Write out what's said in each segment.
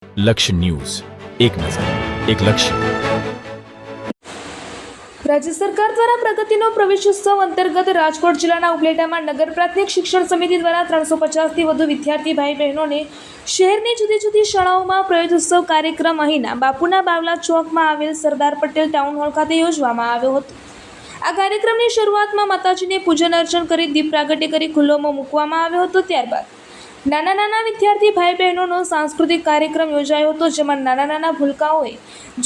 લક્ષ્ય ન્યૂઝ, એક નજર, એક લક્ષ્ય. રાજ્ય સરકાર દ્વારા પ્રગતિનો પ્રવેશોત્સવ અંતર્ગત રાજકોટ જિલ્લાના ઉપલેટામાં નગર પ્રાથમિક શિક્ષણ સમિતિ દ્વારા 350થી વધુ વિદ્યાર્થી ભાઈ બહેનોને શહેરની જુદી જુદી શાળાઓમાં પ્રવેશોત્સવ કાર્યક્રમ અહીંના બાપુના બાવલા ચોકમાં આવેલ સરદાર પટેલ ટાઉન હોલ ખાતે યોજવામાં આવ્યો હતો. આ કાર્યક્રમની શરૂઆતમાં માતાજીને પૂજન અર્ચન કરી દીપ પ્રાગટ્ય કરી ખુલ્લોમાં મૂકવામાં આવ્યો હતો. ત્યારબાદ નાના વિદ્યાર્થી ભાઈ બહેનોનો સાંસ્કૃતિક કાર્યક્રમ યોજાયો હતો, જેમાં નાના ભૂલકાઓએ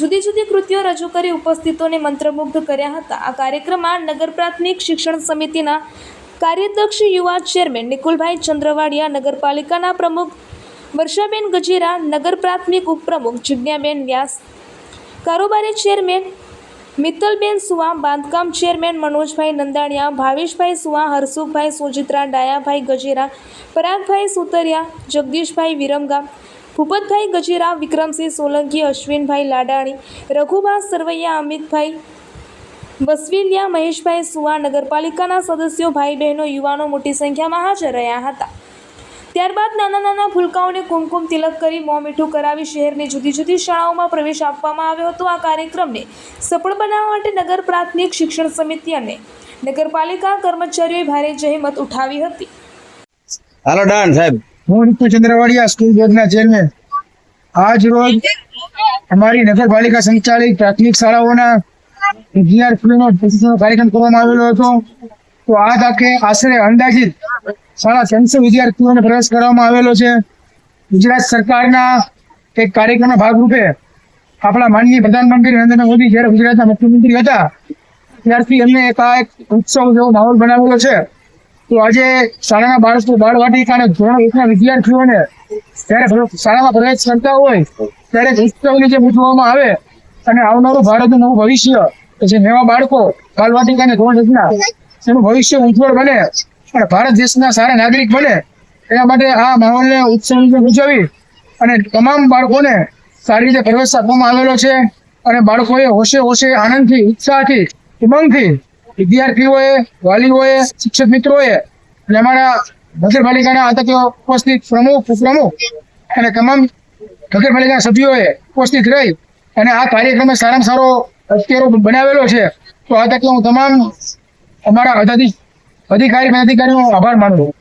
જુદી જુદી કૃતિઓ રજૂ કરી ઉપસ્થિતોને મંત્રમુગ્ધ કર્યા હતા. આ કાર્યક્રમમાં નગર પ્રાથમિક શિક્ષણ સમિતિના કાર્યદક્ષ યુવા ચેરમેન નિકુલભાઈ ચંદ્રવાડિયા, નગરપાલિકાના પ્રમુખ વર્ષાબેન ગજેરા, નગર પ્રાથમિક ઉપપ્રમુખ જિજ્ઞાબેન વ્યાસ, કારોબારી ચેરમેન મિત્તલબેન સુવા, બાંધકામ ચેરમેન મનોજભાઈ નંદાણીયા, ભાવેશભાઈ સુવા, હરસુખભાઈ સોજિત્રા, ડાયાભાઈ ગજેરા, પરાગભાઈ સુતરિયા, જગદીશભાઈ વિરમગા, ભૂપતભાઈ ગજેરા, વિક્રમસિંહ સોલંકી, અશ્વિનભાઈ લાડાણી, રઘુભા સરવૈયા, અમિતભાઈ વસવીલિયા, મહેશભાઈ સુવા, નગરપાલિકાના સદસ્યો, ભાઈ બહેનો, યુવાનો મોટી સંખ્યામાં હાજર રહ્યા હતા. ત્યારબાદ નાના ભૂલકાઓને કુમકુમ તિલક કરી મોં મીઠું કરાવી શહેરની જુદી જુદી શાળાઓમાં પ્રવેશ આપવામાં આવ્યો હતો. આ કાર્યક્રમને સફળ બનાવવા માટે નગર પ્રાથમિક શિક્ષણ સમિતિ અને નગરપાલિકા કર્મચારીઓએ ભારે જહેમત ઉઠાવી હતી. હાલો ડન સાહેબ. હું નિકુલ ચંદ્રવાડિયા, સ્કૂલ બોર્ડના ચેરમેન. આજ રોજ અમારી નગરપાલિકા સંચાલિત પ્રાથમિક શાળાઓના વિદ્યાર્થીઓનો કાર્યક્રમ કરવામાં આવેલો હતો. તો આ તકે આશરે અંદાજિત 350 વિદ્યાર્થીઓને પ્રવેશ કરવામાં આવેલો છે. ગુજરાત સરકારના એક કાર્યક્રમના ભાગરૂપે આપણા માનનીય પ્રધાનમંત્રી નરેન્દ્ર મોદી જ્યારે ગુજરાતના મુખ્યમંત્રી હતા ત્યારથી એમને એક ઉત્સવ જેવો માહોલ બનાવેલો છે. તો આજે શાળાના બાળકો બાળવાટિકા અને ધોરણ 1ના વિદ્યાર્થીઓને જ્યારે શાળામાં પ્રવેશ કરતા હોય ત્યારે ઉત્સવની જે ઉજવવામાં આવે અને આવનારું ભારતનું નવું ભવિષ્ય જે નવા બાળકો બાળવાટિકા અને ધોરણ 1ના એનું ભવિષ્ય ઉજ્જવળ બને અને ભારત દેશના સારા નાગરિક બને એના માટે આ માહોલને ઉત્સવ ઉજવી અને તમામ બાળકોને સારી રીતે પ્રવેશ આપવામાં આવેલો છે. અને બાળકોએ હોશે આનંદથી, ઉત્સાહથી, ઉમંગથી વિદ્યાર્થીઓએ, વાલીઓએ, શિક્ષક મિત્રોએ અને અમારા નગરપાલિકાના આ તકે ઉપસ્થિત પ્રમુખ, ઉપપ્રમુખ અને તમામ નગરપાલિકાના સભ્યોએ ઉપસ્થિત રહી અને આ કાર્યક્રમે સારામાં સારો અત્યારો બનાવેલો છે. તો આ તકે હું તમામ અમારા અધિકારીનો આભાર માનું છું.